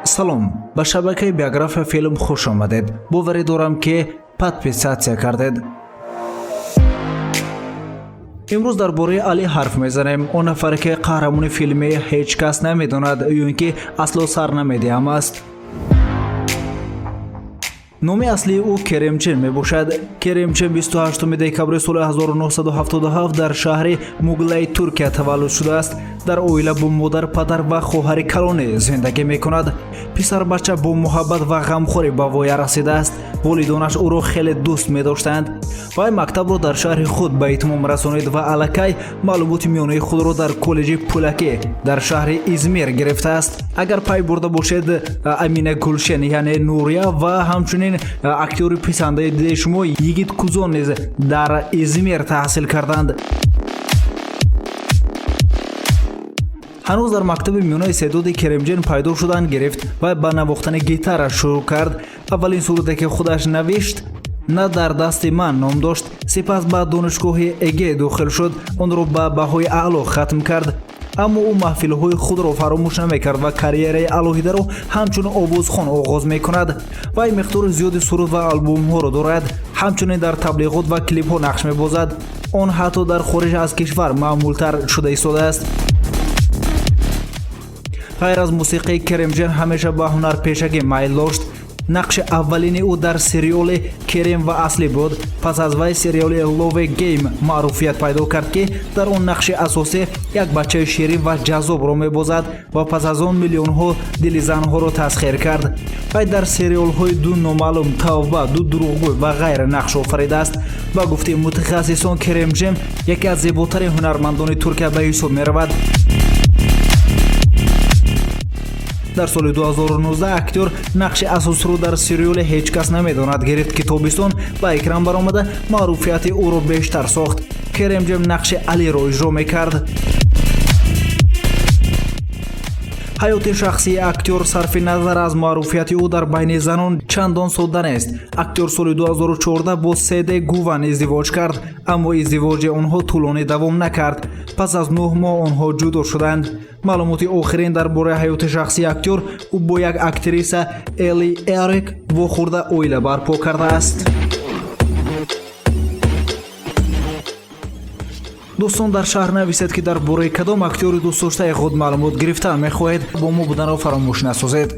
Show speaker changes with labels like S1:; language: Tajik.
S1: салом, ба шабакаи биография филм хуш омадед. боварӣ дорам ки подписатсия кардед. имрӯз дар бораи Али ҳарф мезанем. Он нафаре ки қаҳрамони филми ҳеҷ кас намедонад ё ин ки аслу сар намедиҳам аст. номи аслии ӯ Керемчин мебошад. Керемчин 28 декабри соли 1977 дар шаҳри Муглаи Туркия таваллуд шудааст. дар оила бо модар, падар ва хоҳари калоне зиндагӣ мекунад. писарбача бо муҳаббат ва ғамхорӣ ба воя расидааст. волидонаш ӯро хеле дӯст медоштанд. вай мактабро дар шаҳри худ ба итмом расонид ва аллакай маълумоти миёнаи худро дар коллеҷи Пулакӣ дар шаҳри Измир гирифтааст. агар пай бурда бошед, Амина Гулшен яъне Нурия ва ҳамчунин актёри писандаи диди шумо Йигит Кузон низ дар Измир таҳсил карданд. ҳанӯз дар мактаби миёна истеъдоди Керемҷин пайдо шудан гирифт. вай ба навохтани гитара шурӯъ кард. аввалин сурате ки худаш навишт «На дар дасти ман» ном дошт. сипас ба донишгоҳи Эге дохил шуд. онро ба баҳои аъло хатм кард. аммо ӯ маҳфилҳои худро фаромӯш намекард ва карьераи алоҳидаро ҳамчун овозхон оғоз мекунад. вай миқдори зиёди суруд ва албомҳоро дорад. ҳамчунин дар таблиғот ва клипҳо нақш мебозад. он ҳатто дар хориҷ аз кишвар маъмултар шуда истодааст. ғайр аз мусиқӣ, Керемҷин ҳамеша ба ҳунарпешагӣ майл дошт. нақши аввалини ӯ дар сериоли Керем ва Асли буд. пас аз вай сериоли Love Game маъруфият пайдо кард ки дар он нақши асосӣ як бачаи ширин ва ҷаззобро мебозад ва пас аз он миллионҳо дили занҳоро тасхир кард. вай дар сериолҳои Ду номаълум, Тавба, Ду дурӯғгӯй ва ғайра нақш офаридааст. ба гуфти мутахассисон, Керемҷин яке аз зеботарин ҳунармандони Туркия ба ҳисоб меравад. дар соли 2019 актёр нақши асосиро дар сериоли «Ҳеҷ кас намедонад» гирифт ки тобистон ба экран баромада маъруфияти ӯро бештар сохт. Керемҷин нақши Алиро иҷро мекард. ҳаёти шахсии актёр сарфи назар аз маъруфияти ӯ дар байни занон чандон содда нест. актёр соли 2014 бо Седе Гуван издивоҷ кард, аммо издивоҷи онҳо тӯлонӣ давом накард. пас аз 9 моҳ онҳо ҷудо шуданд. маълумоти охирин дар бораи ҳаёти шахсии актёр: ӯ бо як актриса Эли Эрик вохӯрда оила барпо кардааст. дӯстон, дар шаҳр нависед ки дар бораи кадом актёри дӯстдоштаи худ маълумот гирифта мехоҳед. бо мо буданро фаромӯш насозед.